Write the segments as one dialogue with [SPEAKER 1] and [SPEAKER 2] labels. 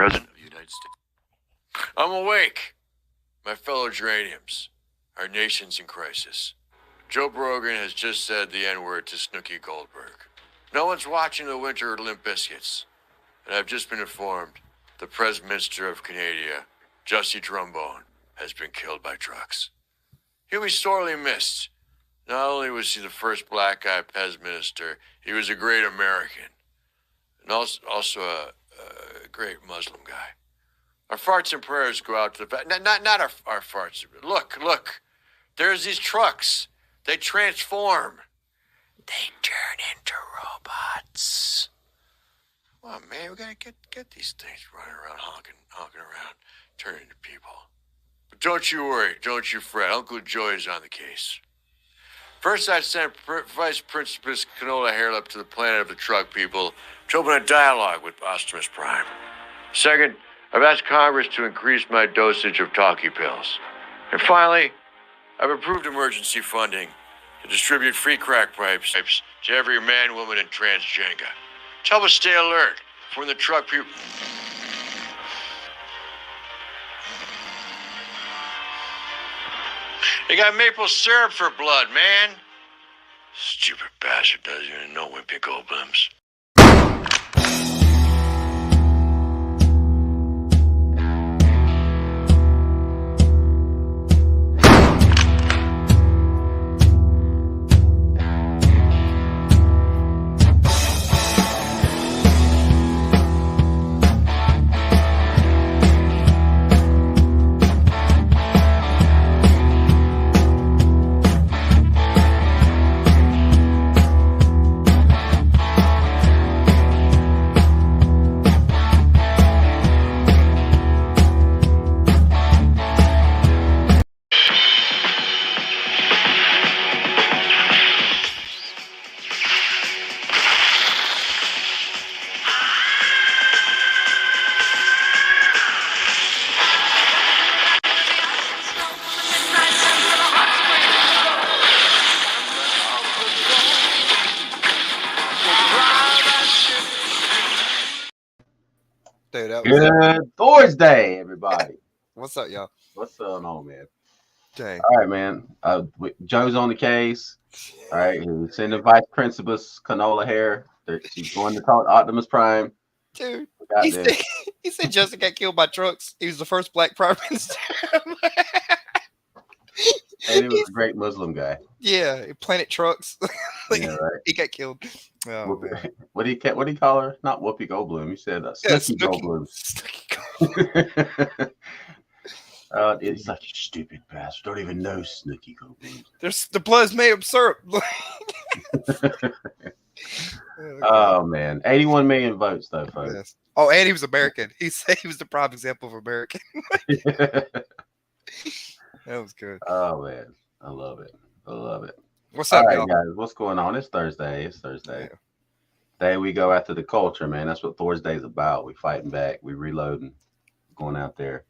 [SPEAKER 1] President of the United States. I'm awake, my fellow geraniums. Our nation's in crisis. Joe Brogan has just said the N-word to Snooki Goldberg. No one's watching the winter Limp Bizkits. And I've just been informed the Prime Minister of Canada, Jussie Trombone, has been killed by trucks. He'll be sorely missed. Not only was he the first black guy Pez minister, he was a great American. And also a great Muslim guy. Our farts and prayers go out to the... Not our farts. Look. There's these trucks. They transform. They turn into robots. Come on, man. We gotta get these things running around, honking around, turning into people. But don't you worry. Don't you fret. Uncle Joey's on the case. First, I sent Vice Principal Canola Hairlip to the planet of the truck people to open a dialogue with Optimus Prime. Second, I've asked Congress to increase my dosage of talkie pills. And finally, I've approved emergency funding to distribute free crack pipes to every man, woman, and transgender. To help us stay alert for when the truck people... They got maple syrup for blood, man. Stupid bastard doesn't even know Wimpy Goldblums.
[SPEAKER 2] Good Thursday, everybody.
[SPEAKER 3] What's up, y'all?
[SPEAKER 2] What's going on, man?
[SPEAKER 3] Dang.
[SPEAKER 2] All right, man. Joe's on the case. All right, he's sending Vice Principal Canola Hair. She's going to talk to Optimus Prime.
[SPEAKER 3] Dude, he said Justin got killed by trucks. He was the first black prime minister.
[SPEAKER 2] And he was a great Muslim guy.
[SPEAKER 3] Yeah, Planet Trucks.
[SPEAKER 2] Yeah, right.
[SPEAKER 3] He got killed. Oh,
[SPEAKER 2] what do you call her? Not Whoopi Goldblum. You said Snooki Goldblum. It's such a stupid bastard. Don't even know Snooki Goldblum.
[SPEAKER 3] The blood's made of syrup.
[SPEAKER 2] Oh man, 81 million votes though, folks.
[SPEAKER 3] Yes. Oh, and he was American. He said he was the prime example of American. That was good.
[SPEAKER 2] Oh man, I love it.
[SPEAKER 3] What's up,
[SPEAKER 2] right,
[SPEAKER 3] y'all?
[SPEAKER 2] guys? What's going on? It's Thursday.
[SPEAKER 3] Yeah.
[SPEAKER 2] Day we go after the culture, man. That's what Thursday's about. We fighting back. We reloading, going out there.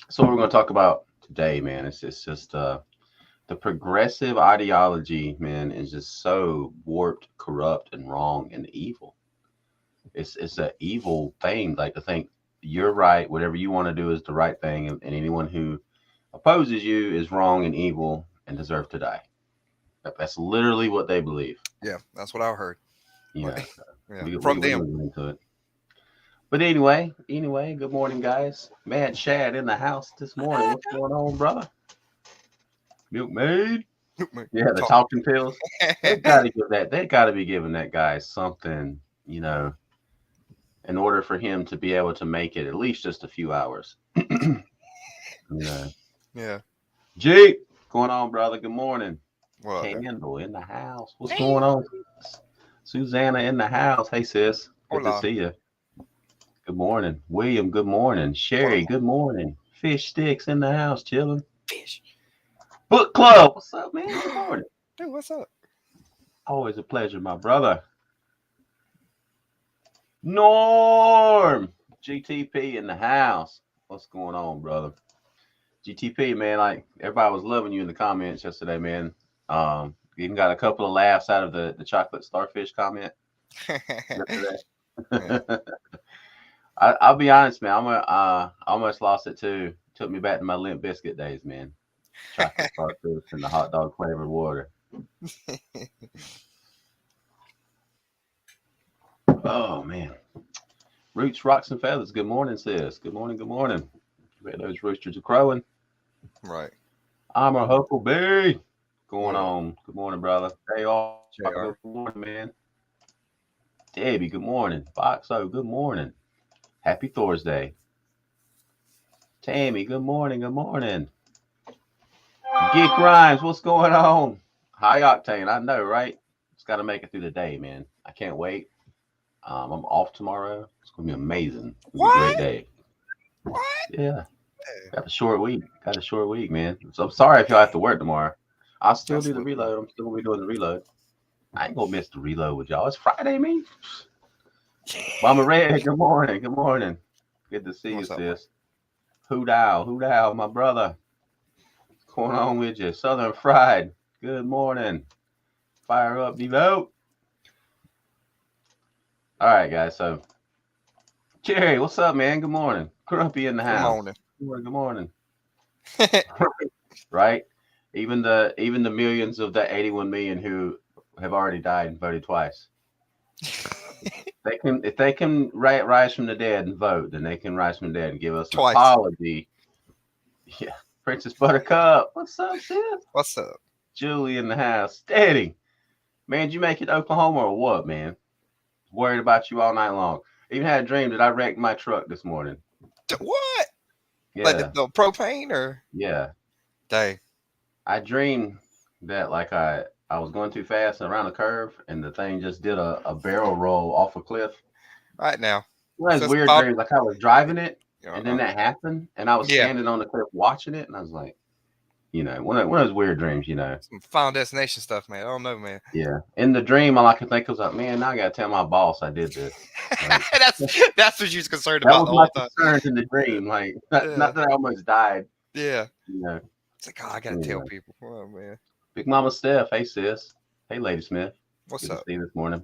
[SPEAKER 2] So what we're going to talk about today, man, it's just the progressive ideology, man, is just so warped, corrupt, and wrong and evil. It's an evil thing, like to think you're right, whatever you want to do is the right thing, and anyone who opposes you is wrong and evil and deserve to die. That's literally what they believe.
[SPEAKER 3] Yeah, that's what I heard.
[SPEAKER 2] Yeah,
[SPEAKER 3] From them.
[SPEAKER 2] Into it. But anyway, good morning, guys. Mad Chad in the house this morning. What's going on, brother? Milkmaid. Yeah, the talking pills. They gotta be giving that guy something, in order for him to be able to make it at least just a few hours.
[SPEAKER 3] Yeah.
[SPEAKER 2] Jake, what's going on, brother? Good morning.
[SPEAKER 3] Well,
[SPEAKER 2] Candle in the house. What's going on? Susanna in the house. Hey, sis. Good to see you. Good morning. William, good morning. Sherry, good morning. Fish Sticks in the house, chilling.
[SPEAKER 3] Fish.
[SPEAKER 2] Book Club. What's up, man? Good morning.
[SPEAKER 3] Dude, what's up?
[SPEAKER 2] Always a pleasure, my brother. Norm. GTP in the house. What's going on, brother? GTP, man, like everybody was loving you in the comments yesterday, man. Even got a couple of laughs out of the chocolate starfish comment yesterday. I'll be honest, man. I almost lost it too. Took me back to my Limp Biscuit days, man. Chocolate chartreuse and the hot dog flavored water. Oh man. Roots, rocks, and feathers. Good morning, sis. Good morning. Good morning. Bet those roosters are crowing.
[SPEAKER 3] Right.
[SPEAKER 2] I'm a Huckleberry. Going
[SPEAKER 3] Yeah.
[SPEAKER 2] on. Good morning, brother. Hey, all.
[SPEAKER 3] JR.
[SPEAKER 2] Good morning, man. Debbie, good morning. Boxo, good morning. Happy Thursday. Tammy, good morning. Good morning. Geek Rhymes, what's going on? High octane, I know, right? Just got to make it through the day, man. I can't wait. I'm off tomorrow. It's gonna be amazing. It's gonna be a great day.
[SPEAKER 3] What?
[SPEAKER 2] Yeah. Got a short week. Got a short week, man. So I'm sorry if y'all have to work tomorrow. I'll still do the
[SPEAKER 3] Absolutely.
[SPEAKER 2] reload. I'm still gonna be doing the reload. I ain't gonna miss the reload with y'all. It's Friday, man. Mama Red, good morning. Good morning. Good to see
[SPEAKER 3] What's
[SPEAKER 2] you,
[SPEAKER 3] up,
[SPEAKER 2] sis. Who dow, my brother. What's going on with you? Southern Fried. Good morning. Fire up, Devout. All right, guys. So, Jerry, what's up, man? Good morning. Grumpy in the
[SPEAKER 3] Good
[SPEAKER 2] house.
[SPEAKER 3] morning.
[SPEAKER 2] Good morning. Right? Even the millions of the 81 million who have already died and voted twice. If they can rise from the dead and vote, then they can rise from the dead and give us an
[SPEAKER 3] Twice.
[SPEAKER 2] apology. Yeah. Princess Buttercup. What's up, sis?
[SPEAKER 3] What's up?
[SPEAKER 2] Julie in the house. Steady. Man, did you make it to Oklahoma or what, man? Worried about you all night long. Even had a dream that I wrecked my truck this morning.
[SPEAKER 3] What?
[SPEAKER 2] Yeah.
[SPEAKER 3] Like the propane or?
[SPEAKER 2] Yeah.
[SPEAKER 3] Dang.
[SPEAKER 2] I dreamed that like I was going too fast around a curve and the thing just did a barrel roll off a cliff.
[SPEAKER 3] Right now.
[SPEAKER 2] One of those weird dreams, like I was driving it and then that happened and I was standing on the cliff watching it and I was like, one of those weird dreams,
[SPEAKER 3] Some Final Destination stuff, man. I don't know, man.
[SPEAKER 2] Yeah. In the dream, all I could think was like, man, now I gotta tell my boss I did this. Like,
[SPEAKER 3] that's what you was concerned
[SPEAKER 2] that
[SPEAKER 3] about
[SPEAKER 2] was
[SPEAKER 3] the
[SPEAKER 2] my
[SPEAKER 3] whole time.
[SPEAKER 2] concern in the dream. Like not that I almost died.
[SPEAKER 3] Yeah.
[SPEAKER 2] It's
[SPEAKER 3] like, oh, I gotta tell people. Oh man.
[SPEAKER 2] Big Mama Steph, hey sis. Hey Lady Smith.
[SPEAKER 3] What's
[SPEAKER 2] Good
[SPEAKER 3] up?
[SPEAKER 2] to see you this morning.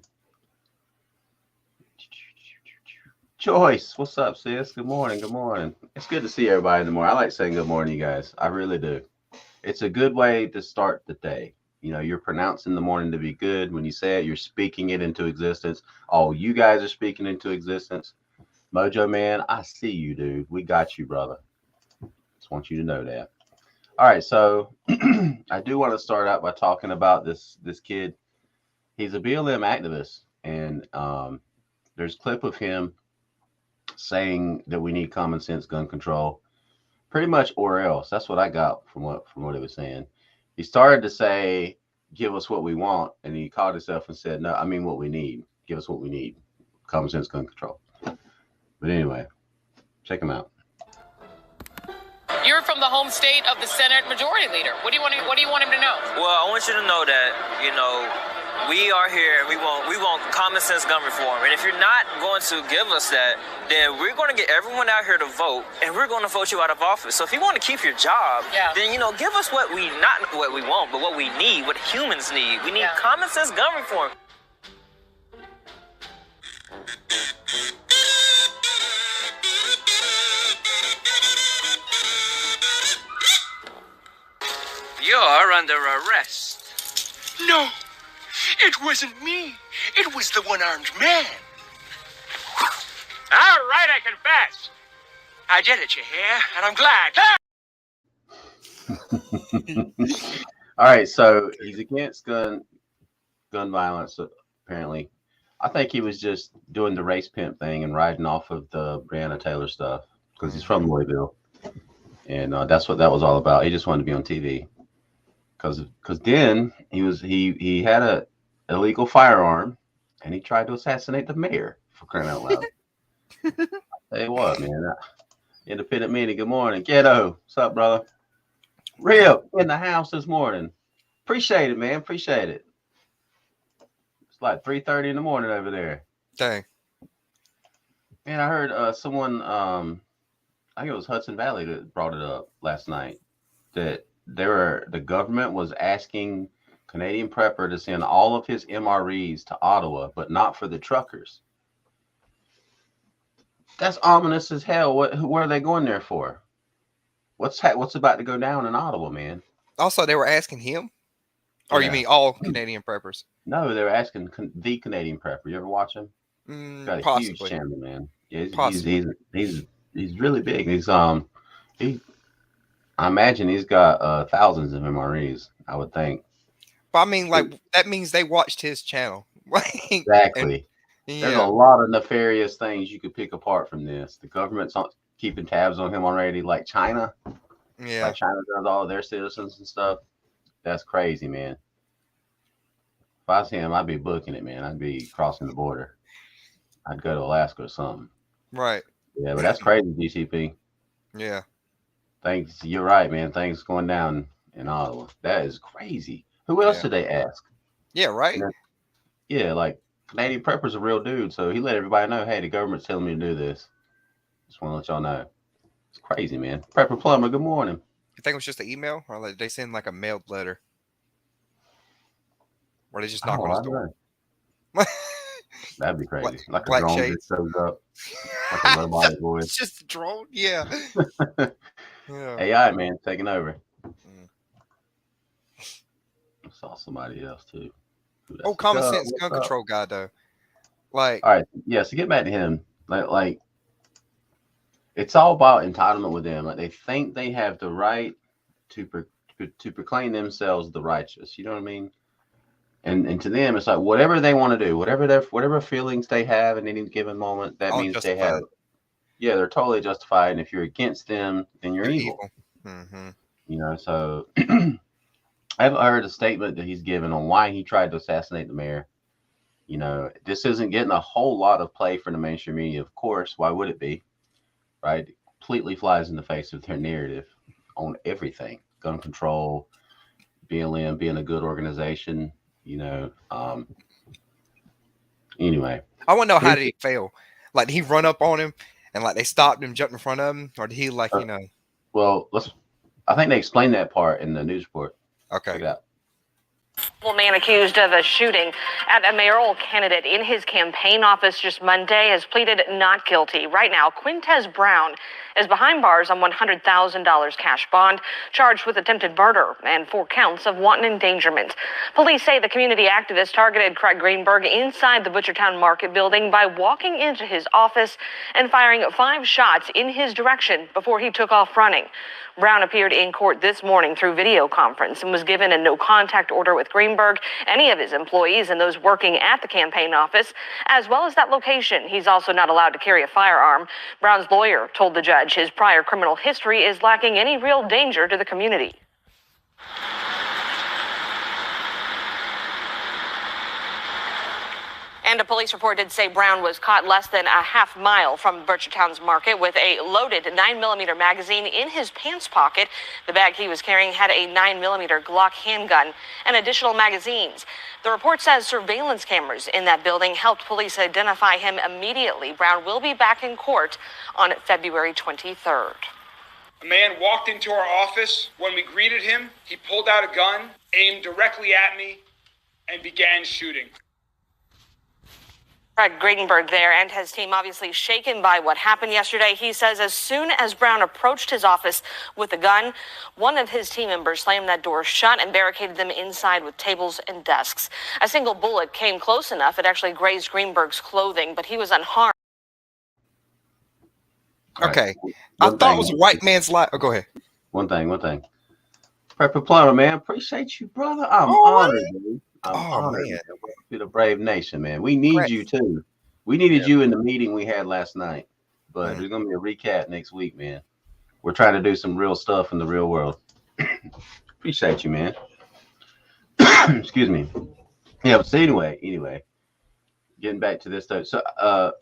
[SPEAKER 2] Joyce, what's up, sis? Good morning. Good morning. It's good to see everybody in the morning. I like saying good morning, you guys. I really do. It's a good way to start the day. You're pronouncing the morning to be good. When you say it, you're speaking it into existence. Oh, you guys are speaking into existence. Mojo Man, I see you, dude. We got you, brother. Just want you to know that. All right, so I do want to start out by talking about this kid. He's a BLM activist, and there's a clip of him saying that we need common sense gun control, pretty much, or else. That's what I got from what he was saying. He started to say, "Give us what we want," and he caught himself and said, "No, I mean what we need. Give us what we need. Common sense gun control." But anyway, check him out.
[SPEAKER 4] You're from the home state of the Senate Majority Leader. What do you want him to know?
[SPEAKER 5] Well, I want you to know that, we are here and we want common sense gun reform. And if you're not going to give us that, then we're going to get everyone out here to vote and we're going to vote you out of office. So if you want to keep your job, then, give us not what we want, but what we need, what humans need. We need common sense gun reform. You're under arrest.
[SPEAKER 6] No, it wasn't me. It was the one-armed man. All right, I confess. I did it, you hear? And I'm glad.
[SPEAKER 2] All right, so he's against gun violence, apparently. I think he was just doing the race pimp thing and riding off of the Breonna Taylor stuff because he's from Louisville. And that's what that was all about. He just wanted to be on TV. Because then he had a illegal firearm and he tried to assassinate the mayor, for crying out loud. I'll tell you what, man. Independent Mini, good morning. Ghetto, what's up, brother? Rip in the house this morning. Appreciate it, man. Appreciate it. It's like 3:30 in the morning over there.
[SPEAKER 3] Dang.
[SPEAKER 2] Man, I heard someone, I think it was Hudson Valley that brought it up last night, that the government was asking Canadian Prepper to send all of his MREs to Ottawa, but not for the truckers. That's ominous as hell. What are they going there for? What's about to go down in Ottawa, man?
[SPEAKER 3] Also, they were asking him. Or you
[SPEAKER 2] Yeah.
[SPEAKER 3] mean all Canadian preppers?
[SPEAKER 2] No, they were asking the Canadian Prepper. You ever watch him? Got a huge
[SPEAKER 3] Possibly.
[SPEAKER 2] channel, man. Yeah,
[SPEAKER 3] Possibly.
[SPEAKER 2] he's really big. I imagine he's got thousands of MREs. I would think.
[SPEAKER 3] But I mean, like that means they watched his channel.
[SPEAKER 2] Exactly.
[SPEAKER 3] And,
[SPEAKER 2] There's a
[SPEAKER 3] yeah.
[SPEAKER 2] lot of nefarious things you could pick apart from this. The government's keeping tabs on him already, like China.
[SPEAKER 3] Yeah.
[SPEAKER 2] Like China does all of their citizens and stuff. That's crazy, man. If I was him, I'd be booking it, man. I'd be crossing the border. I'd go to Alaska or something.
[SPEAKER 3] Right.
[SPEAKER 2] Yeah, but that's crazy, DCP.
[SPEAKER 3] Yeah.
[SPEAKER 2] Thanks. You're right, man. Things going down in Ottawa. That is crazy. Who else did they ask?
[SPEAKER 3] Yeah, right.
[SPEAKER 2] Yeah, like Canadian Prepper's a real dude, so he let everybody know, hey, the government's telling me to do this. Just want to let y'all know. It's crazy, man. Prepper Plumber, good morning.
[SPEAKER 3] You think it was just an email, or like they send like a mailed letter, or they just knock on his door?
[SPEAKER 2] That'd be crazy. Like a
[SPEAKER 3] black
[SPEAKER 2] drone
[SPEAKER 3] shades.
[SPEAKER 2] just shows up, like a robotic voice.
[SPEAKER 3] It's just a drone. Yeah. Yeah.
[SPEAKER 2] AI, man, taking over. I saw somebody else too.
[SPEAKER 3] Oh, common sense gun control guy though. Like,
[SPEAKER 2] all right, yeah. So get back to him. Like, it's all about entitlement with them. Like they think they have the right to proclaim themselves the righteous. You know what I mean? And to them, it's like whatever they want to do, whatever feelings they have in any given moment, that means
[SPEAKER 3] justified.
[SPEAKER 2] they have. Yeah, they're totally justified. And if you're against them, then you're evil.
[SPEAKER 3] Mm-hmm.
[SPEAKER 2] You know, so I haven't heard a statement that he's given on why he tried to assassinate the mayor. You know, this isn't getting a whole lot of play for the mainstream media, of course. Why would it be? Right? It completely flies in the face of their narrative on everything. Gun control, BLM being a good organization, you know. Anyway.
[SPEAKER 3] I want to know, how did he fail? Like, did he run up on him and like they stopped him, jumped in front of him? Or did he like, you know?
[SPEAKER 2] Well, I think they explained that part in the news report.
[SPEAKER 3] Okay.
[SPEAKER 2] Check it out.
[SPEAKER 7] A man accused of a shooting at a mayoral candidate in his campaign office just Monday has pleaded not guilty. Right now, Quintez Brown is behind bars on $100,000 cash bond, charged with attempted murder and 4 counts of wanton endangerment. Police say the community activist targeted Craig Greenberg inside the Butchertown Market building by walking into his office and firing 5 shots in his direction before he took off running. Brown appeared in court this morning through video conference and was given a no-contact order with Greenberg, any of his employees, and those working at the campaign office, as well as that location. He's also not allowed to carry a firearm. Brown's lawyer told the judge his prior criminal history is lacking any real danger to the community. And a police report did say Brown was caught less than a half mile from Butchertown's Market with a loaded 9mm magazine in his pants pocket. The bag he was carrying had a 9mm Glock handgun and additional magazines. The report says surveillance cameras in that building helped police identify him immediately. Brown will be back in court on February 23rd.
[SPEAKER 8] A man walked into our office. When we greeted him, he pulled out a gun, aimed directly at me, and began shooting.
[SPEAKER 7] Craig Greenberg there and his team obviously shaken by what happened yesterday. He says as soon as Brown approached his office with a gun, one of his team members slammed that door shut and barricaded them inside with tables and desks. A single bullet came close enough it actually grazed Greenberg's clothing, but he was unharmed.
[SPEAKER 3] Okay. I thought it was a white man's lie. Oh, go ahead.
[SPEAKER 2] One thing. Prepper Plumber, man. Appreciate you, brother. I'm honored, dude. I'm honored, man. To the brave nation, man. We need you too. We needed you in the meeting we had last night, but there's gonna be a recap next week, man. We're trying to do some real stuff in the real world. Appreciate you, man. Excuse me. Yeah, but so anyway, getting back to this though. So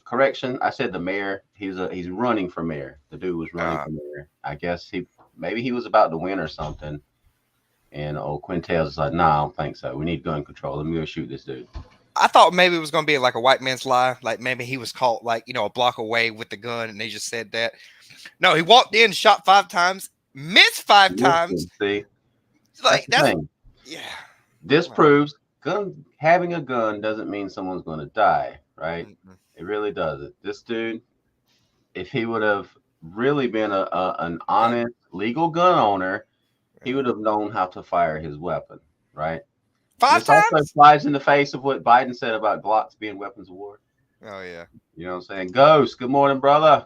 [SPEAKER 2] correction, I said the mayor, he's running for mayor. The dude was running for mayor. I guess maybe he was about to win or something. And old Quintez is like, nah, I don't think so. We need gun control. Let me go shoot this dude.
[SPEAKER 3] I thought maybe it was going to be like a white man's lie. Like maybe he was caught like, you know, a block away with the gun and they just said that. No, he walked in, shot 5 times, missed 5 times.
[SPEAKER 2] See?
[SPEAKER 3] Like
[SPEAKER 2] that's the thing.
[SPEAKER 3] Yeah.
[SPEAKER 2] This proves having a gun doesn't mean someone's going to die, right? It really doesn't. This dude, if he would have really been an honest legal gun owner, he would have known how to fire his weapon, right?
[SPEAKER 3] 5
[SPEAKER 2] This also
[SPEAKER 3] times?
[SPEAKER 2] flies in the face of what Biden said about Glocks being weapons of war.
[SPEAKER 3] Oh yeah.
[SPEAKER 2] You know what I'm saying? Ghost, good morning, brother.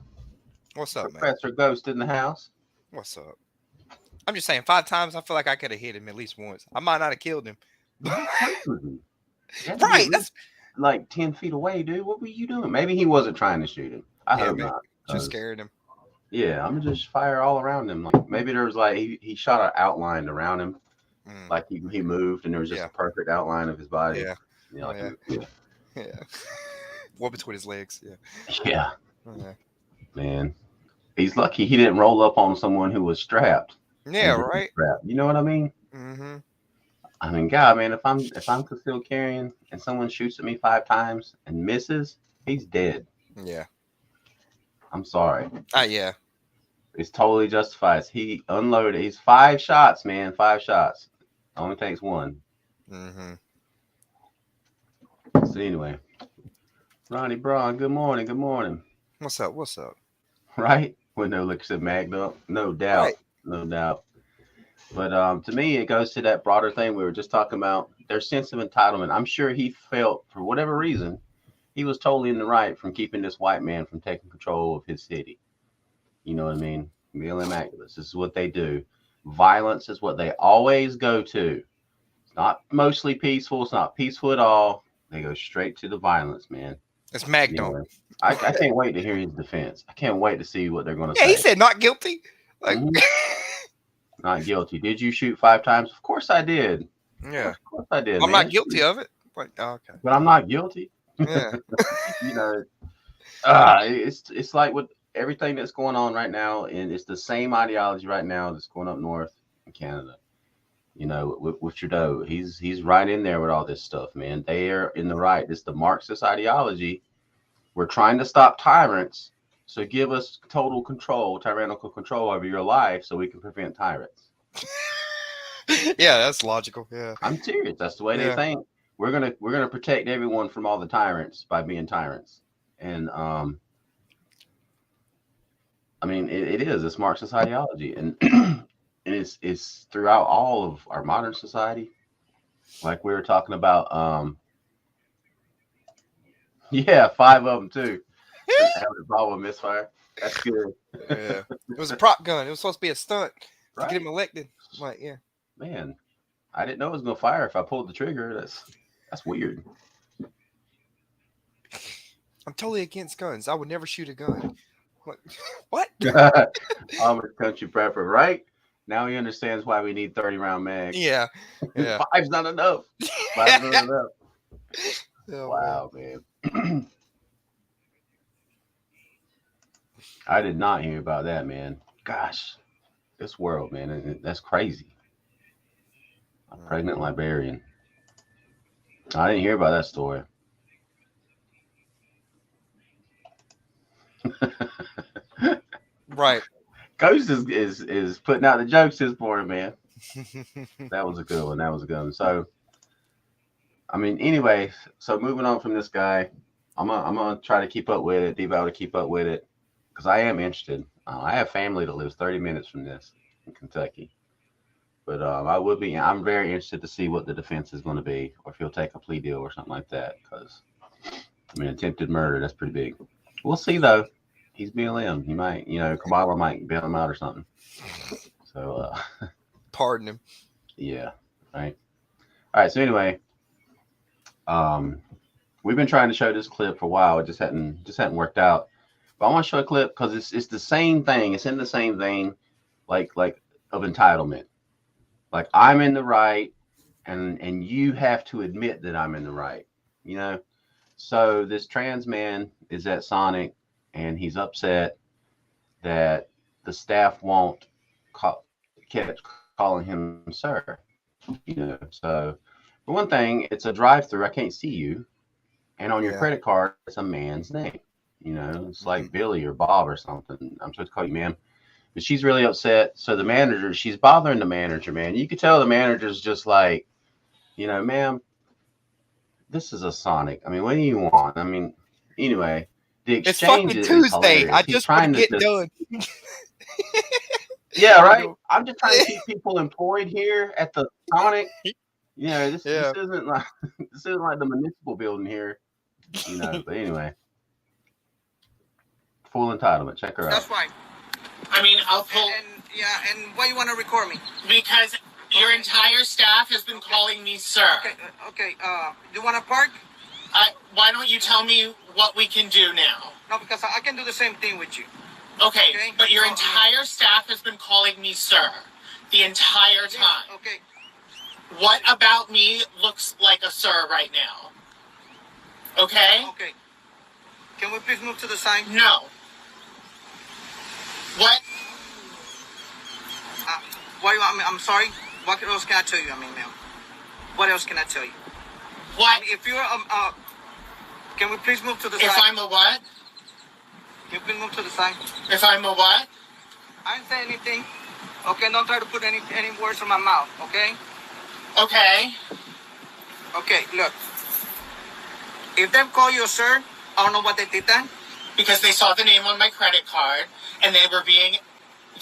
[SPEAKER 3] What's up, man?
[SPEAKER 2] Professor Ghost in the house.
[SPEAKER 3] What's up? I'm just saying 5 times. I feel like I could have hit him at least once. I might not have killed him. Right. That's
[SPEAKER 2] like 10 feet away, dude. What were you doing? Maybe he wasn't trying to shoot him. I hope not.
[SPEAKER 3] Just scared him.
[SPEAKER 2] Yeah, I'm gonna just fire all around him. Like maybe there was like he shot an outline around him, like he moved and there was just a perfect outline of his body.
[SPEAKER 3] Yeah.
[SPEAKER 2] You know, like
[SPEAKER 3] Yeah. One between his legs. Yeah.
[SPEAKER 2] Yeah.
[SPEAKER 3] Yeah.
[SPEAKER 2] Man, he's lucky he didn't roll up on someone who was strapped.
[SPEAKER 3] Yeah. Right.
[SPEAKER 2] Strapped. You know what I mean?
[SPEAKER 3] Mm-hmm.
[SPEAKER 2] I mean, God, man, if I'm concealed carrying and someone shoots at me 5 times and misses, he's dead.
[SPEAKER 3] Yeah.
[SPEAKER 2] I'm sorry.
[SPEAKER 3] Yeah.
[SPEAKER 2] It's totally justified. He unloaded. He's 5 shots, man. 5 shots. Only takes 1.
[SPEAKER 3] Mm-hmm.
[SPEAKER 2] So anyway, Ronnie Braun, good morning. Good morning.
[SPEAKER 3] What's up? What's up?
[SPEAKER 2] Right? With no liquor said magged up. No doubt.
[SPEAKER 3] Right.
[SPEAKER 2] No doubt. But to me, it goes to that broader thing we were just talking about. Their sense of entitlement. I'm sure he felt, for whatever reason, he was totally in the right from keeping this white man from taking control of his city. You know what I mean? BLM activists. This is what they do. Violence is what they always go to. It's not mostly peaceful. It's not peaceful at all. They go straight to the violence, man.
[SPEAKER 3] It's Magdon.
[SPEAKER 2] I can't wait to hear his defense. I can't wait to see what they're going to say.
[SPEAKER 3] Yeah, he said not guilty. Like,
[SPEAKER 2] not guilty. Did you shoot 5 times? Of course I did.
[SPEAKER 3] Yeah.
[SPEAKER 2] Of course I did.
[SPEAKER 3] I'm not guilty of it. But, okay.
[SPEAKER 2] But I'm not guilty.
[SPEAKER 3] Yeah.
[SPEAKER 2] You know, it's like with everything that's going on right now, and it's the same ideology right now that's going up north in Canada. You know, with Trudeau, he's right in there with all this stuff, man. They are in the right. It's the Marxist ideology. We're trying to stop tyrants, so give us total control, tyrannical control over your life, so we can prevent tyrants.
[SPEAKER 3] Yeah, that's logical. Yeah,
[SPEAKER 2] I'm serious. That's the way they think. We're gonna protect everyone from all the tyrants by being tyrants, and I mean it is. It's Marxist ideology, and and it's throughout all of our modern society. Like we were talking about, yeah, 5 of them too. Having a problem with misfire. That's good.
[SPEAKER 3] Yeah, it was a prop gun. It was supposed to be a stunt to
[SPEAKER 2] Right.
[SPEAKER 3] get him elected. Like, yeah,
[SPEAKER 2] Man, I didn't know it was gonna fire if I pulled the trigger. That's weird.
[SPEAKER 3] I'm totally against guns. I would never shoot a gun. What?
[SPEAKER 2] I'm a country prepper, right? Now he understands why we need 30-round mags.
[SPEAKER 3] Yeah, yeah.
[SPEAKER 2] 5's not enough. 5's not enough.
[SPEAKER 3] Oh,
[SPEAKER 2] Wow, man. I did not hear about that, man. Gosh, this world, man, that's crazy. A pregnant librarian. I didn't hear about that story.
[SPEAKER 3] Right.
[SPEAKER 2] Ghost is putting out the jokes this morning, man. That was a good one. That was a good one. So, I mean, anyway, so moving on from this guy, I'm gonna try to keep up with it. Devout to keep up with it because I am interested. I have family that lives 30 minutes from this in Kentucky, but I'm very interested to see what the defense is going to be, or if he'll take a plea deal or something like that. Because I mean, attempted murder, that's pretty big. We'll see though. He's BLM. He might, Kamala might bail him out or something. So,
[SPEAKER 3] Pardon him.
[SPEAKER 2] Yeah. Right. All right. So anyway, we've been trying to show this clip for a while. It just hadn't worked out. But I want to show a clip because it's the same thing. It's in the same vein, like of entitlement. Like I'm in the right, and you have to admit that I'm in the right. You know. So this trans man is at Sonic, and he's upset that the staff won't catch calling him sir. You know. So for one thing, it's a drive-through. I can't see you. And on your credit card, it's a man's name. You know, it's like Billy or Bob or something. I'm supposed to call you ma'am. But she's really upset. So the manager, she's bothering the manager, man. You could tell the manager's just like, ma'am, this is a Sonic. I mean, what do you want? I mean, anyway, The
[SPEAKER 3] It's
[SPEAKER 2] exchange
[SPEAKER 3] fucking
[SPEAKER 2] is
[SPEAKER 3] Tuesday.
[SPEAKER 2] hilarious.
[SPEAKER 3] I
[SPEAKER 2] He's
[SPEAKER 3] just want
[SPEAKER 2] trying
[SPEAKER 3] to
[SPEAKER 2] to
[SPEAKER 3] get
[SPEAKER 2] just,
[SPEAKER 3] done.
[SPEAKER 2] yeah, right. I'm just trying to keep people employed here at the Sonic. You know, this
[SPEAKER 3] Yeah.
[SPEAKER 2] isn't like this isn't like the municipal building here. You know, but anyway, full entitlement. Check her
[SPEAKER 9] That's
[SPEAKER 2] out.
[SPEAKER 9] fine.
[SPEAKER 10] I mean, I'll pull
[SPEAKER 9] And why you want to record me?
[SPEAKER 10] because your entire staff has been calling me sir.
[SPEAKER 9] Okay. You want to park?
[SPEAKER 10] Why don't you tell me what we can do now?
[SPEAKER 9] No, because I can do the same thing with you.
[SPEAKER 10] Okay, but your entire staff has been calling me sir the entire time.
[SPEAKER 9] Okay.
[SPEAKER 10] What about me looks like a sir right now? Okay?
[SPEAKER 9] Okay. Can we please move to the side?
[SPEAKER 10] No. What?
[SPEAKER 9] I'm sorry. What else can I tell you? I mean, ma'am. What else can I tell you?
[SPEAKER 10] What?
[SPEAKER 9] If you're can we please move to the side?
[SPEAKER 10] If I'm a what?
[SPEAKER 9] Can you please move to the side?
[SPEAKER 10] If I'm a what?
[SPEAKER 9] I didn't say anything. Okay, don't try to put any words in my mouth, okay?
[SPEAKER 10] Okay.
[SPEAKER 9] Okay, look. If they call you sir, I don't know what they did then.
[SPEAKER 10] Because they saw the name on my credit card and they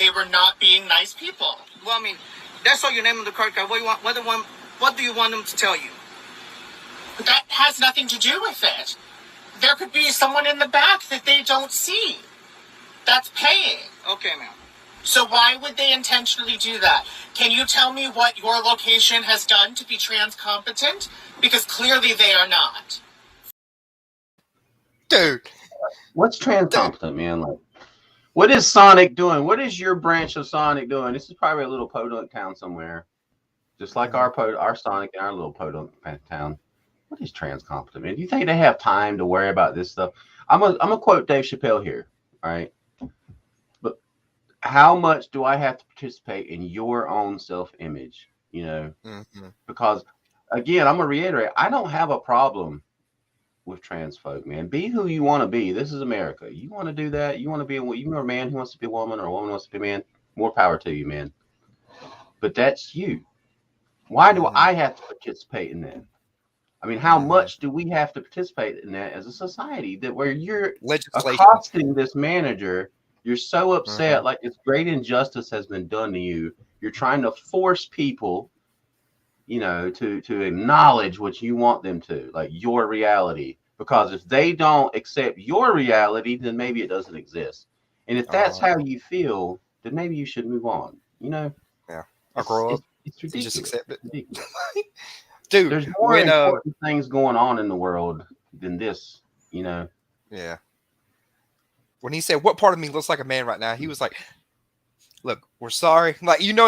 [SPEAKER 10] were not being nice people.
[SPEAKER 9] Well, I mean, that's all your name on the card. What do you want? What do you want them to tell you?
[SPEAKER 10] That has nothing to do with it. There could be someone in the back that they don't see. That's paying.
[SPEAKER 9] Okay, ma'am.
[SPEAKER 10] So why would they intentionally do that? Can you tell me what your location has done to be trans competent? Because clearly they are not.
[SPEAKER 3] Dude.
[SPEAKER 2] What's trans competent, man? Like, what is Sonic doing? What is your branch of Sonic doing? This is probably a little podunk town somewhere. Just like our Sonic in our little podunk town. What is trans competent, man? Do you think they have time to worry about this stuff? I'm gonna quote Dave Chappelle here, all right? But how much do I have to participate in your own self-image? You know, because again, I'm gonna reiterate, I don't have a problem with trans folk, man. Be who you want to be. This is America. You want to do that? You want to be you're a man who wants to be a woman, or a woman who wants to be a man? More power to you, man. But that's you. Why do I have to participate in that? I mean, how much do we have to participate in that as a society that where you're accosting this manager, you're so upset, like this great injustice has been done to you. You're trying to force people, you know, to acknowledge what you want them to, like your reality. Because if they don't accept your reality, then maybe it doesn't exist. And if that's how you feel, then maybe you should move on. You know?
[SPEAKER 3] Yeah. I'll grow up.
[SPEAKER 2] It's ridiculous.
[SPEAKER 3] Just accept it.
[SPEAKER 2] Ridiculous.
[SPEAKER 3] Dude,
[SPEAKER 2] there's more important things going on in the world than this, you know?
[SPEAKER 3] Yeah. When he said, what part of me looks like a man right now? He was like, look, we're sorry. Like, you know,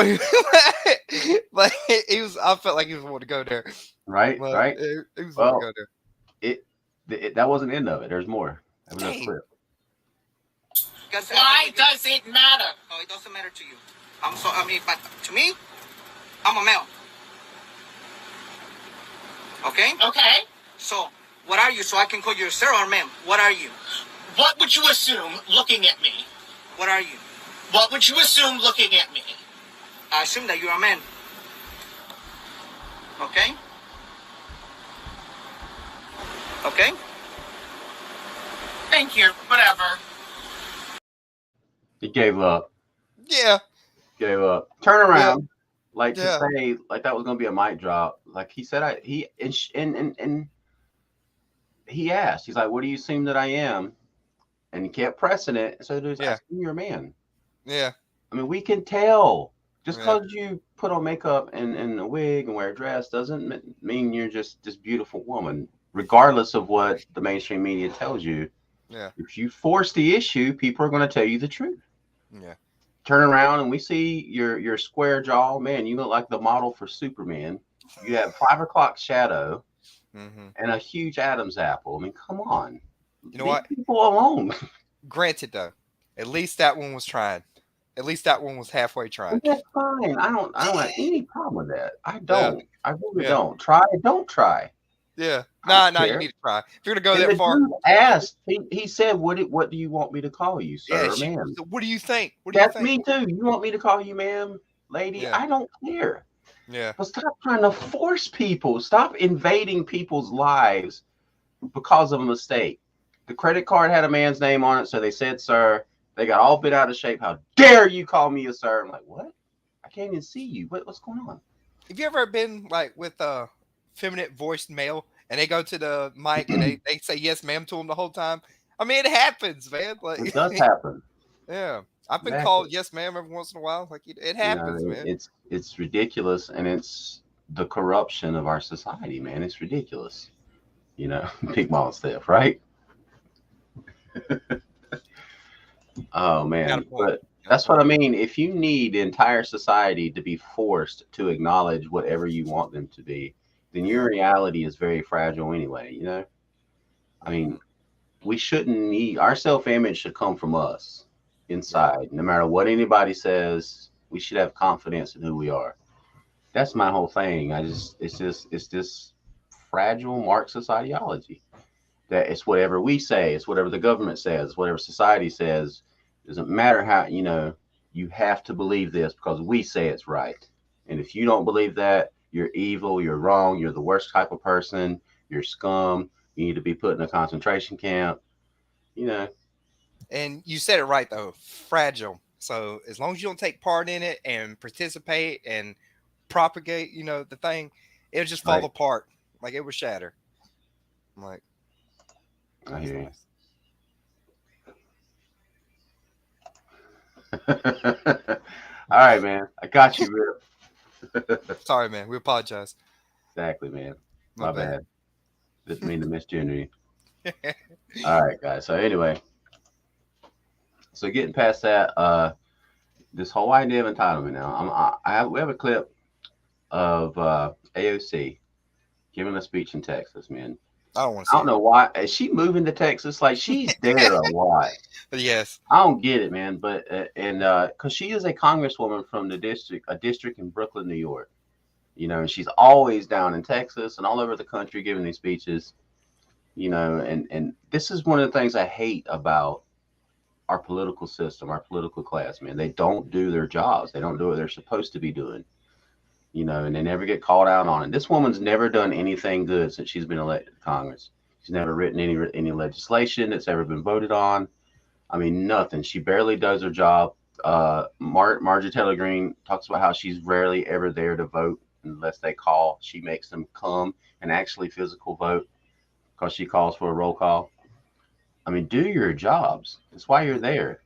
[SPEAKER 3] like he was, I felt like he was wanting to go there.
[SPEAKER 2] Right,
[SPEAKER 3] but
[SPEAKER 2] right.
[SPEAKER 3] He was wanting to go
[SPEAKER 2] there. That wasn't the end of it. There's more. That was a clip.
[SPEAKER 10] Why does it matter?
[SPEAKER 9] Oh, it doesn't matter to you. But to me, I'm a male. Okay?
[SPEAKER 10] Okay.
[SPEAKER 9] So, what are you? So I can call you sir or ma'am. What are you?
[SPEAKER 10] What would you assume looking at me?
[SPEAKER 9] What are you?
[SPEAKER 10] What would you assume looking at me?
[SPEAKER 9] I assume that you're a man. Okay? Okay?
[SPEAKER 10] Thank you. Whatever.
[SPEAKER 2] He gave up.
[SPEAKER 3] Yeah.
[SPEAKER 2] Gave up. Turn around.
[SPEAKER 3] Yeah.
[SPEAKER 2] Like to say, like that was gonna be a mic drop. Like he said, he asked, he's like, "What do you assume that I am?" And he kept pressing it. So there's, I assume you're a man.
[SPEAKER 3] Yeah.
[SPEAKER 2] I mean, we can tell. Just because you put on makeup and a wig and wear a dress doesn't mean you're just this beautiful woman, regardless of what the mainstream media tells you.
[SPEAKER 3] Yeah.
[SPEAKER 2] If you force the issue, people are going to tell you the truth.
[SPEAKER 3] Yeah.
[SPEAKER 2] Turn around and we see your square jaw. Man, you look like the model for Superman. You have 5 o'clock shadow and a huge Adam's apple. I mean, come on.
[SPEAKER 3] You know what?
[SPEAKER 2] People alone.
[SPEAKER 3] Granted, though, at least that one was trying. At least that one was halfway trying.
[SPEAKER 2] But that's fine. I don't have any problem with that. I don't.
[SPEAKER 3] Yeah.
[SPEAKER 2] I really don't. Try, don't try.
[SPEAKER 3] Yeah. Nah, you need to try. If you're gonna go that far.
[SPEAKER 2] Asked. He said, "What do you want me to call you, sir, or ma'am?"
[SPEAKER 3] What do you think?
[SPEAKER 2] That's me too. You want me to call you ma'am, lady?
[SPEAKER 3] Yeah.
[SPEAKER 2] I don't care.
[SPEAKER 3] Yeah.
[SPEAKER 2] But stop trying to force people. Stop invading people's lives because of a mistake. The credit card had a man's name on it, so they said, sir. They got all bent out of shape. How dare you call me a sir? I'm like, what? I can't even see you. What's going on?
[SPEAKER 3] Have you ever been like with a feminine voiced male and they go to the mic and they say yes, ma'am to them the whole time? I mean, it happens, man. Like
[SPEAKER 2] it does happen.
[SPEAKER 3] Yeah. I've been called yes, ma'am every once in a while. Like it happens, man.
[SPEAKER 2] It's ridiculous, and it's the corruption of our society, man. It's ridiculous. You know, Big Mama stuff, right? Oh man, but that's what I mean. If you need the entire society to be forced to acknowledge whatever you want them to be, then your reality is very fragile anyway. You know, I mean, we shouldn't need our self-image should come from us inside. No matter what anybody says, we should have confidence in who we are. That's my whole thing. It's this fragile Marxist ideology that it's whatever we say, it's whatever the government says, whatever society says. Doesn't matter how, you know, you have to believe this because we say it's right. And if you don't believe that, you're evil, you're wrong, you're the worst type of person, you're scum, you need to be put in a concentration camp, you know.
[SPEAKER 3] And you said it right, though, fragile. So as long as you don't take part in it and participate and propagate, you know, the thing, it'll just fall apart. Like it will shatter. I'm like,
[SPEAKER 2] I hear you. All right, man. I got you, Rip.
[SPEAKER 3] Sorry, man. We apologize.
[SPEAKER 2] Exactly, man. My bad. Didn't mean to misgender you. All right, guys. So anyway, so getting past that, this whole idea of entitlement now. We have a clip of AOC giving a speech in Texas, man.
[SPEAKER 3] I
[SPEAKER 2] don't know why. Is she moving to Texas? Like she's there a lot.
[SPEAKER 3] Yes.
[SPEAKER 2] I don't get it, man. But because she is a congresswoman from a district in Brooklyn, New York. You know, and she's always down in Texas and all over the country giving these speeches. You know, and this is one of the things I hate about our political system, our political class, man. They don't do their jobs. They don't do what they're supposed to be doing. You know, and they never get called out on it. This woman's never done anything good since she's been elected to Congress. She's never written any legislation that's ever been voted on. I mean, nothing. She barely does her job. Marjorie Taylor Greene talks about how she's rarely ever there to vote unless they call. She makes them come and actually physical vote because she calls for a roll call. I mean, do your jobs. That's why you're there.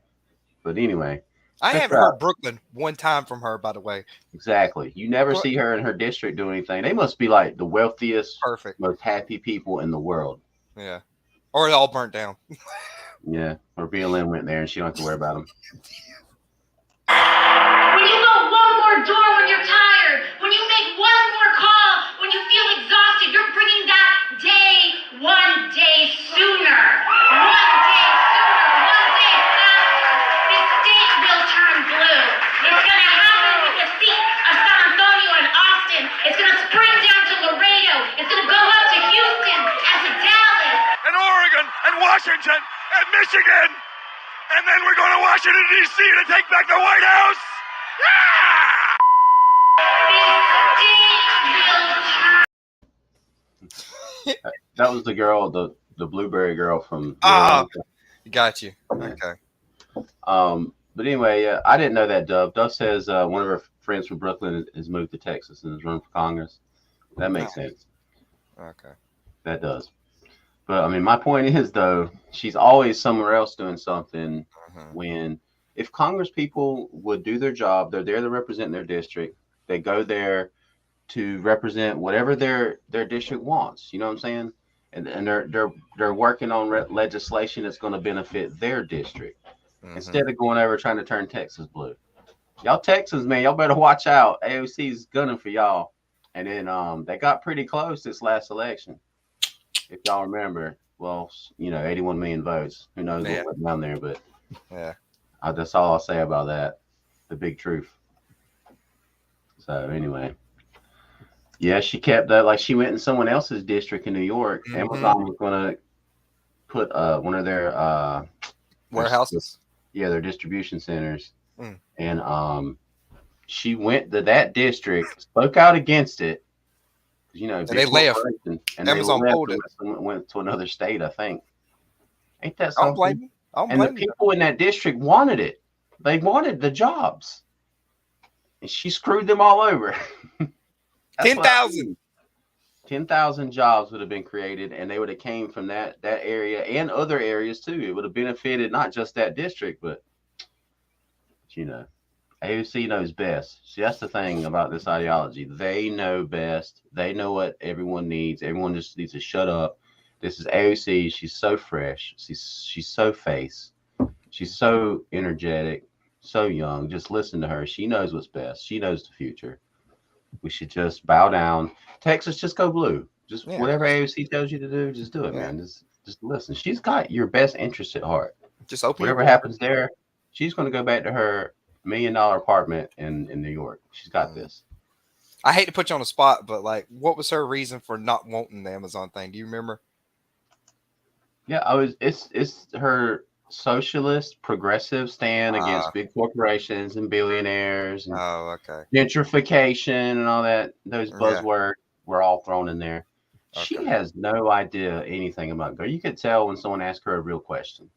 [SPEAKER 2] But anyway.
[SPEAKER 3] I haven't heard Brooklyn one time from her, by the way.
[SPEAKER 2] Exactly. You never see her in her district do anything. They must be like the wealthiest, most happy people in the world.
[SPEAKER 3] Yeah. Or it all burnt down.
[SPEAKER 2] Yeah. Or BLM went there and she don't have to worry about them.
[SPEAKER 11] When you go one more door when you're tired, when you make one more call, when you feel exhausted, you're bringing that day one day sooner. One day sooner. One day faster. This state will turn blue. It's going to happen with the seat of San Antonio and Austin. It's going to spring down to Laredo. It's going to go up to Houston and to Dallas.
[SPEAKER 6] And Oregon and Washington and Michigan. And then we're going to Washington, D.C. to take back the White House.
[SPEAKER 2] That was the girl, the blueberry girl from.
[SPEAKER 3] Got you. Okay.
[SPEAKER 2] But anyway, yeah, I didn't know that. Dove says one of her friends from Brooklyn has moved to Texas and is running for Congress. That makes sense.
[SPEAKER 3] Okay.
[SPEAKER 2] That does. But I mean, my point is though, she's always somewhere else doing something. When if Congress people would do their job, they're there to represent their district. They go there to represent whatever their district wants. You know what I'm saying? And they're working on legislation that's going to benefit their district instead of going over trying to turn Texas blue. Y'all Texans, man, y'all better watch out. AOC's gunning for y'all. And then they got pretty close this last election. If y'all remember, well, you know, 81 million votes. Who knows what went down there, but
[SPEAKER 3] yeah,
[SPEAKER 2] that's all I'll say about that. The big truth. So anyway, yeah, she kept that. Like she went in someone else's district in New York. Amazon was going to put one of their
[SPEAKER 3] warehouses.
[SPEAKER 2] Their distribution centers. And she went to that district, spoke out against it. You know,
[SPEAKER 3] and they left.
[SPEAKER 2] And
[SPEAKER 3] Amazon pulled it.
[SPEAKER 2] Went to another state, I think. Ain't that
[SPEAKER 3] I don't
[SPEAKER 2] something?
[SPEAKER 3] blame you. I don't
[SPEAKER 2] And the
[SPEAKER 3] blame you.
[SPEAKER 2] people in that district wanted it. They wanted the jobs. And she screwed them all over.
[SPEAKER 3] 10,000.
[SPEAKER 2] 10,000 jobs would have been created, and they would have came from that area and other areas too. It would have benefited not just that district, but you know, AOC knows best. See, that's the thing about this ideology. They know best. They know what everyone needs. Everyone just needs to shut up. This is AOC. She's so fresh. She's so face. She's so energetic, so young. Just listen to her. She knows what's best. She knows the future. We should just bow down. Texas, just go blue. Just whatever AOC tells you to do, just do it, man. Just listen. She's got your best interest at heart.
[SPEAKER 3] Just open
[SPEAKER 2] whatever happens there, she's going to go back to her $1 million apartment in New York. She's got this.
[SPEAKER 3] I hate to put you on the spot, but like, what was her reason for not wanting the Amazon thing? Do you remember?
[SPEAKER 2] Yeah, it's her socialist progressive stand against big corporations and billionaires and gentrification and all that. Those buzzwords were all thrown in there. She has no idea anything about girl. You could tell when someone asked her a real question.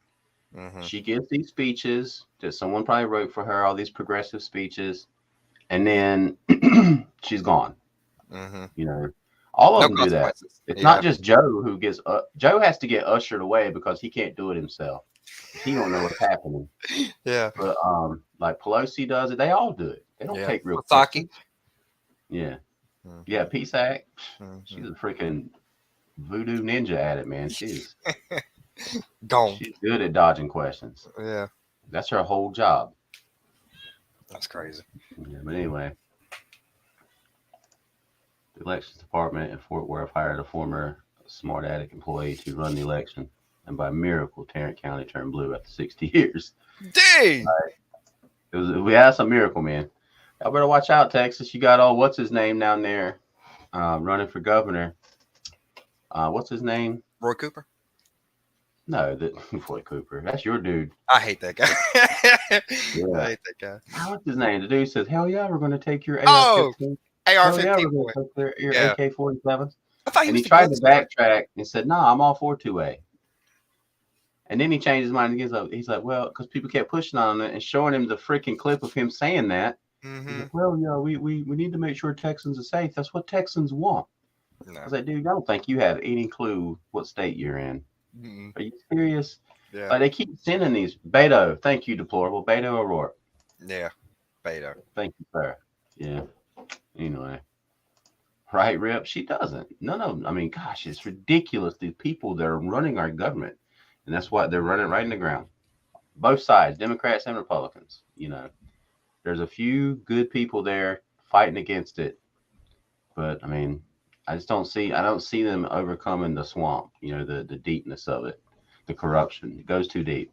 [SPEAKER 2] She gives these speeches that someone probably wrote for her, all these progressive speeches, and then she's gone. You know, all of them do that. It's not just Joe who gets Joe has to get ushered away because he can't do it himself. He don't know what's happening. But like Pelosi does it. They all do it. They don't take real questions. Yeah. PSAC. She's a freaking voodoo ninja at it, man. She's
[SPEAKER 3] gone.
[SPEAKER 2] She's good at dodging questions.
[SPEAKER 3] Yeah.
[SPEAKER 2] That's her whole job.
[SPEAKER 3] That's crazy.
[SPEAKER 2] Yeah, but anyway. The elections department in Fort Worth hired a former smart addict employee to run the election. And by miracle, Tarrant County turned blue after 60 years.
[SPEAKER 3] Dang!
[SPEAKER 2] We had some miracle, man. Y'all better watch out, Texas. You got what's his name down there running for governor. What's his name?
[SPEAKER 3] Roy Cooper?
[SPEAKER 2] No, Roy Cooper. That's your dude.
[SPEAKER 3] I hate that guy. I hate that guy.
[SPEAKER 2] What's his name? The dude says, hell yeah, we're going to take your
[SPEAKER 3] AR-15.
[SPEAKER 2] AR-15. Your AK-47s.
[SPEAKER 3] And
[SPEAKER 2] he tried to backtrack and said, no, I'm all for 2A. And then he changed his mind. He's like, well, because people kept pushing on it and showing him the freaking clip of him saying that. He's like, well, yeah, we need to make sure Texans are safe. That's what Texans want. I was like, dude, I don't think you have any clue what state you're in. Are you serious?
[SPEAKER 3] Yeah.
[SPEAKER 2] Like, they keep sending these. Beto, thank you, deplorable. Beto O'Rourke.
[SPEAKER 3] Yeah, Beto.
[SPEAKER 2] Thank you, sir. Yeah. Anyway. Right, Rip? She doesn't. No. I mean, gosh, it's ridiculous. These people that are running our government. And that's what they're running right in the ground. Both sides, Democrats and Republicans. You know, there's a few good people there fighting against it. But, I mean, I don't see them overcoming the swamp, you know, the deepness of it, the corruption. It goes too deep.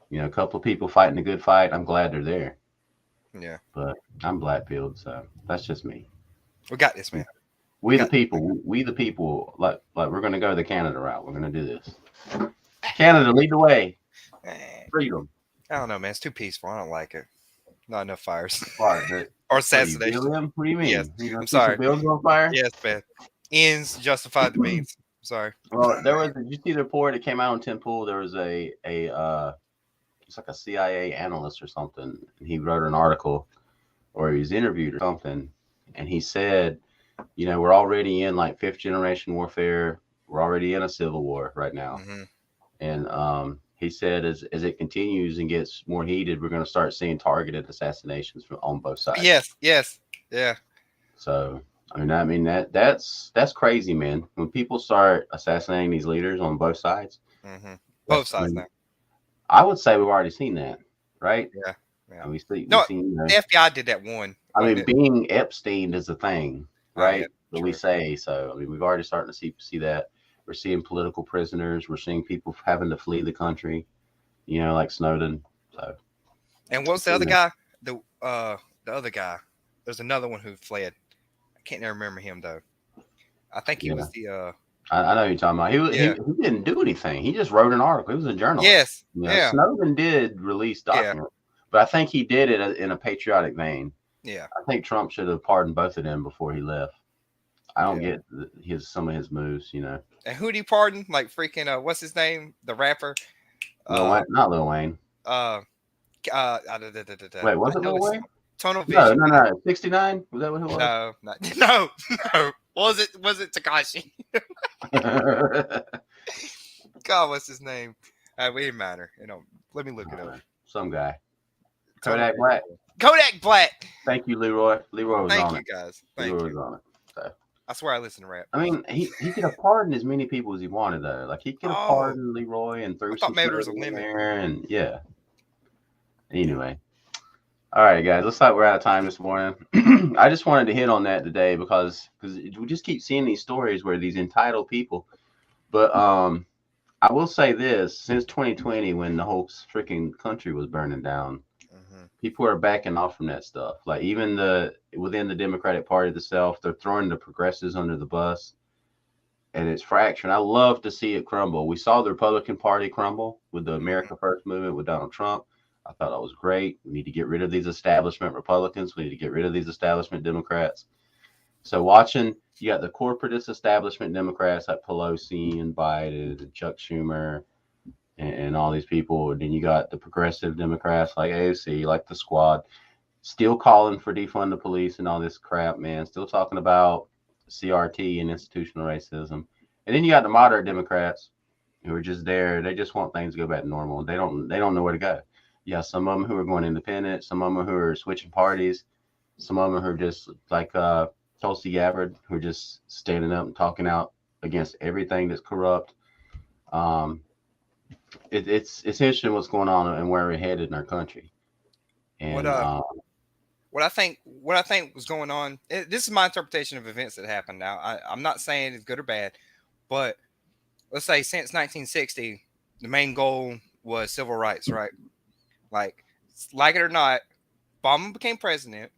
[SPEAKER 2] You know, a couple of people fighting a good fight. I'm glad they're there.
[SPEAKER 3] Yeah.
[SPEAKER 2] But I'm black-pilled, so that's just me.
[SPEAKER 3] We got this, man.
[SPEAKER 2] We the people, like we're going to go the Canada route. We're going to do this. Canada, lead the way. Freedom.
[SPEAKER 3] I don't know, man. It's too peaceful. I don't like it. Not enough fires.
[SPEAKER 2] Or
[SPEAKER 3] assassination.
[SPEAKER 2] What do you mean?
[SPEAKER 3] Yes.
[SPEAKER 2] You
[SPEAKER 3] I'm sorry.
[SPEAKER 2] Buildings on fire?
[SPEAKER 3] Yes, man. Ends justified the means. Sorry.
[SPEAKER 2] Well, did you see the report that came out on Tim Pool? There was it's like a CIA analyst or something. And he wrote an article or he was interviewed or something. And he said, you know, we're already in like 5th generation warfare. We're already in a civil war right now. And he said, as it continues and gets more heated, we're going to start seeing targeted assassinations on both sides.
[SPEAKER 3] Yes. Yeah.
[SPEAKER 2] So, I mean that's crazy, man. When people start assassinating these leaders on both sides.
[SPEAKER 3] Both sides now.
[SPEAKER 2] I would say we've already seen that, right?
[SPEAKER 3] Yeah.
[SPEAKER 2] And
[SPEAKER 3] the FBI did that one.
[SPEAKER 2] I mean, being Epstein is a thing, right? That we say. So, I mean, we've already starting to see that. We're seeing political prisoners. We're seeing people having to flee the country, you know, like Snowden. So,
[SPEAKER 3] and what's the other guy? The other guy. There's another one who fled. I can't remember him though. I think he was the.
[SPEAKER 2] I know who you're talking about. He didn't do anything. He just wrote an article. He was a journalist.
[SPEAKER 3] Yes.
[SPEAKER 2] You know, Snowden did release documents, but I think he did it in a patriotic vein.
[SPEAKER 3] Yeah.
[SPEAKER 2] I think Trump should have pardoned both of them before he left. I don't get some of his moves, you know.
[SPEAKER 3] And who'd he pardon? Like freaking what's his name? The rapper.
[SPEAKER 2] Not Lil Wayne.
[SPEAKER 3] Wait,
[SPEAKER 2] was it Lil Wayne?
[SPEAKER 3] Tunnel Vision.
[SPEAKER 2] No. 69? Was that what it was?
[SPEAKER 3] No. Was it Tekashi? God, what's his name? It didn't matter. Let me look it up.
[SPEAKER 2] Some guy. Kodak Black.
[SPEAKER 3] Kodak Black.
[SPEAKER 2] Thank you, Leroy. Leroy was on it.
[SPEAKER 3] Thank you, guys. Thank you.
[SPEAKER 2] Was on it. So.
[SPEAKER 3] I swear I listen to rap.
[SPEAKER 2] I mean, he could have pardoned as many people as he wanted, though. Like, he could have pardoned Leroy and threw some
[SPEAKER 3] maybe there was a limit.
[SPEAKER 2] There and yeah. Anyway. All right, guys. Looks like we're out of time this morning. I just wanted to hit on that today because we just keep seeing these stories where these entitled people. But I will say this: since 2020, when the whole freaking country was burning down, people are backing off from that stuff. Like even within the Democratic Party itself, they're throwing the progressives under the bus, and it's fracturing. I love to see it crumble. We saw the Republican Party crumble with the America First movement with Donald Trump. I thought that was great. We need to get rid of these establishment Republicans. We need to get rid of these establishment Democrats. So watching, you got the corporatist establishment Democrats like Pelosi and Biden and Chuck Schumer and all these people. And then you got the progressive Democrats like AOC, like the Squad, still calling for defund the police and all this crap, man. Still talking about CRT and institutional racism. And then you got the moderate Democrats who are just there. They just want things to go back to normal. They don't know where to go. Yeah, some of them who are going independent, some of them who are switching parties, some of them who are just like Tulsi Gabbard, who are just standing up and talking out against everything that's corrupt. It's interesting what's going on and where we're headed in our country. And
[SPEAKER 3] what I think was going on. This is my interpretation of events that happened. Now, I'm not saying it's good or bad, but let's say since 1960, the main goal was civil rights, right? Like it or not, Obama became president.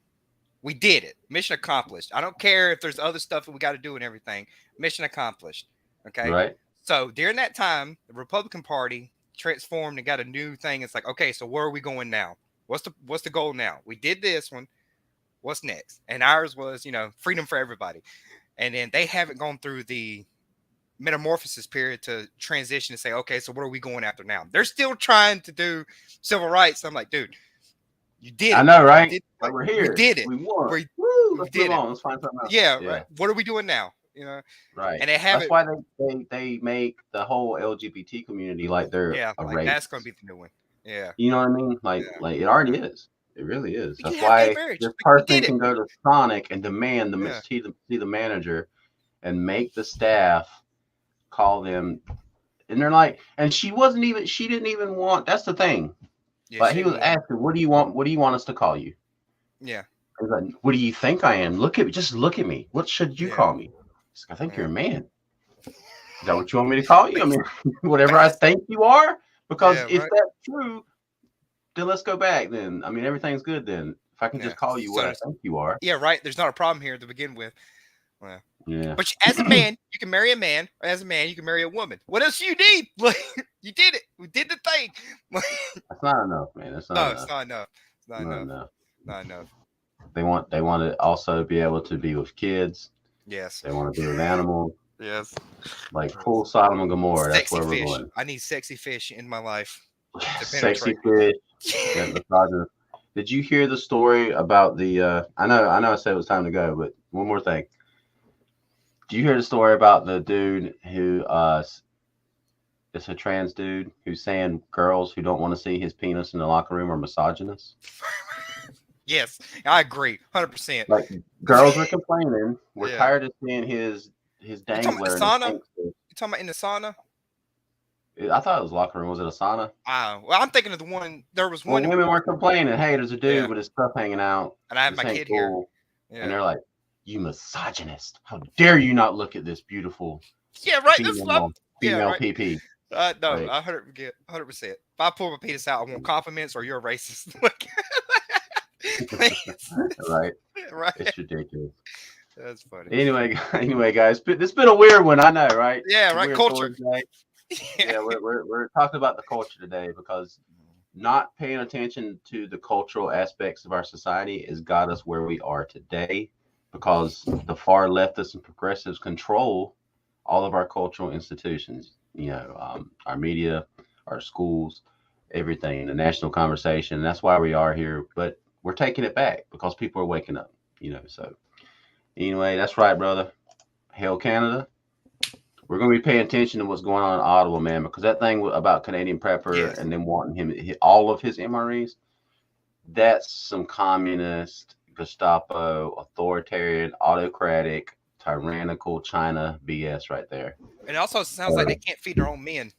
[SPEAKER 3] We did it. Mission accomplished. I don't care if there's other stuff that we got to do and everything. Mission accomplished. Okay.
[SPEAKER 2] Right.
[SPEAKER 3] So during that time, the Republican Party transformed and got a new thing. It's like, okay, so where are we going now? What's the goal now? We did this one. What's next? And ours was, freedom for everybody. And then they haven't gone through the metamorphosis period to transition and say, okay, so what are we going after now? They're still trying to do civil rights. I'm like, dude, you did it.
[SPEAKER 2] I know, right? We're here.
[SPEAKER 3] We did it.
[SPEAKER 2] We won.
[SPEAKER 3] We
[SPEAKER 2] Let's
[SPEAKER 3] did
[SPEAKER 2] move
[SPEAKER 3] it.
[SPEAKER 2] on. Let's find something else.
[SPEAKER 3] Yeah, right. What are we doing now?
[SPEAKER 2] Right.
[SPEAKER 3] And they have
[SPEAKER 2] That's why they make the whole LGBT community like they're a race.
[SPEAKER 3] That's gonna be the new one. Yeah.
[SPEAKER 2] You know what I mean? Like it already is. It really is. That's why this person can go to Sonic and demand see the manager and make the staff call them, and they're like, and she didn't even want. That's the thing. Yeah, but he was asking, "What do you want? What do you want us to call you?"
[SPEAKER 3] Yeah.
[SPEAKER 2] I was like, "What do you think I am? Look at me. What should you call me?" He's like, "I think you're a man." Is that what you want me to call you? I mean, whatever I think you are. Because if that's true, then let's go back. Then I mean, everything's good. Then if I can just call you what I think you are.
[SPEAKER 3] Yeah, right. There's not a problem here to begin with. Well,
[SPEAKER 2] yeah.
[SPEAKER 3] But as a man, you can marry a man. Or as a man, you can marry a woman. What else do you need? Like, you did it. We did the thing.
[SPEAKER 2] That's not enough, man. That's not enough.
[SPEAKER 3] It's not enough. It's not enough. Not enough.
[SPEAKER 2] They want to also be able to be with kids.
[SPEAKER 3] Yes.
[SPEAKER 2] They want to be with animals.
[SPEAKER 3] Yes.
[SPEAKER 2] Like full Sodom and Gomorrah.
[SPEAKER 3] Sexy
[SPEAKER 2] That's where
[SPEAKER 3] fish.
[SPEAKER 2] we're going.
[SPEAKER 3] I need sexy fish in my life.
[SPEAKER 2] Sexy fish. Did you hear the story about the I know I said it was time to go, but one more thing. Do you hear the story about the dude who it's a trans dude who's saying girls who don't want to see his penis in the locker room are misogynist?
[SPEAKER 3] Yes, I agree, 100%.
[SPEAKER 2] Like girls are complaining. We're tired of seeing his dangler.
[SPEAKER 3] You talking about in the sauna?
[SPEAKER 2] I thought it was locker room. Was it a sauna?
[SPEAKER 3] Well, I'm thinking of the one. There was one.
[SPEAKER 2] Women were complaining. Hey, there's a dude with his stuff hanging out,
[SPEAKER 3] and I have my kid here.
[SPEAKER 2] Yeah. And they're like, "You misogynist! How dare you not look at this beautiful?"
[SPEAKER 3] Yeah, right.
[SPEAKER 2] Female PP.
[SPEAKER 3] No, I 100%. If I pull my penis out, I want compliments, or you're a racist.
[SPEAKER 2] Right.
[SPEAKER 3] Right.
[SPEAKER 2] It's ridiculous.
[SPEAKER 3] That's funny.
[SPEAKER 2] Anyway, guys, it's been a weird one. I know, right?
[SPEAKER 3] Yeah, right. Culture.
[SPEAKER 2] Yeah, we're talking about the culture today because not paying attention to the cultural aspects of our society has got us where we are today. because the far leftists and progressives control all of our cultural institutions, our media, our schools, everything, the national conversation. And that's why we are here. But we're taking it back because people are waking up, So anyway, that's right, brother. Hail Canada. We're going to be paying attention to what's going on in Ottawa, man, because that thing about Canadian Prepper and then wanting him to hit all of his MREs, that's some communist, Gestapo, authoritarian, autocratic, tyrannical China BS right there.
[SPEAKER 3] And it also sounds like they can't feed their own men.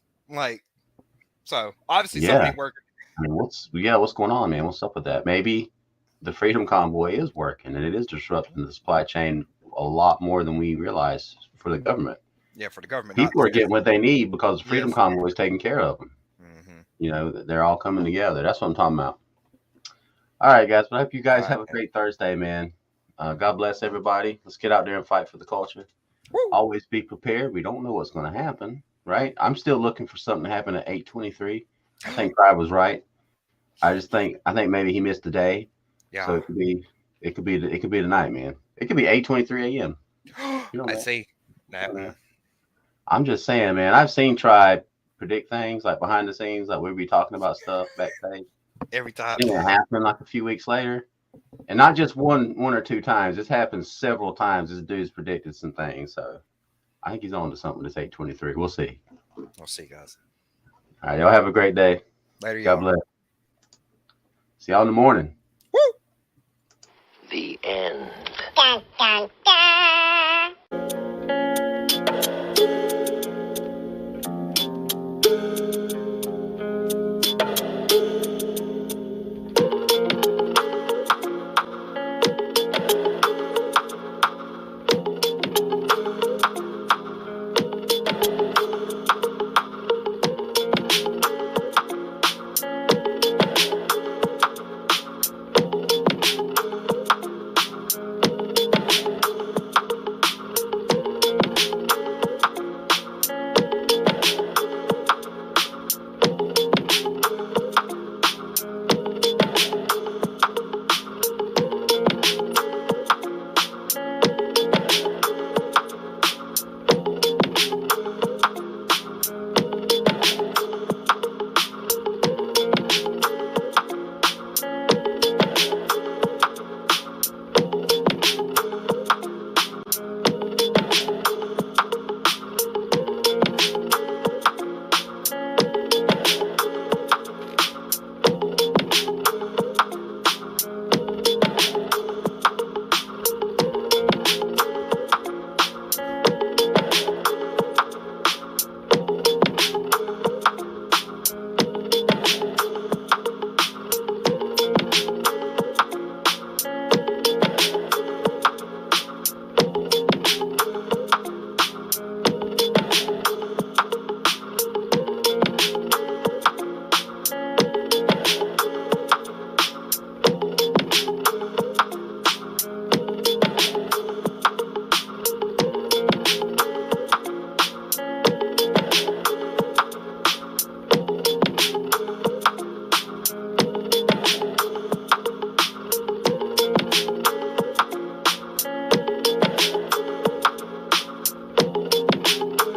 [SPEAKER 3] So obviously somebody working.
[SPEAKER 2] I mean, what's going on, man? What's up with that? Maybe the Freedom Convoy is working and it is disrupting the supply chain a lot more than we realize for the government.
[SPEAKER 3] Yeah, for the government.
[SPEAKER 2] People are getting what they need because the Freedom Convoy is taking care of them. They're all coming together. That's what I'm talking about. All right, guys. But I hope you guys have a great Thursday, man. God bless everybody. Let's get out there and fight for the culture. Woo. Always be prepared. We don't know what's going to happen, right? I'm still looking for something to happen at 8:23. I think Clyde was right. I think maybe he missed the day. Yeah. So it could be tonight, man. It could be 8:23 a.m.
[SPEAKER 3] I see.
[SPEAKER 2] I'm just saying, man. I've seen Tribe predict things like behind the scenes, like we'll be talking about stuff backstage.
[SPEAKER 3] Every time.
[SPEAKER 2] It happened like a few weeks later. And not just one or two times. It's happened several times. This dude's predicted some things. So I think he's on to something that's 8:23. We'll see.
[SPEAKER 3] We'll see, guys.
[SPEAKER 2] All right, y'all have a great day.
[SPEAKER 3] Later,
[SPEAKER 2] God bless. See y'all in the morning.
[SPEAKER 3] Woo!
[SPEAKER 12] The end.
[SPEAKER 11] Dun, dun, dun.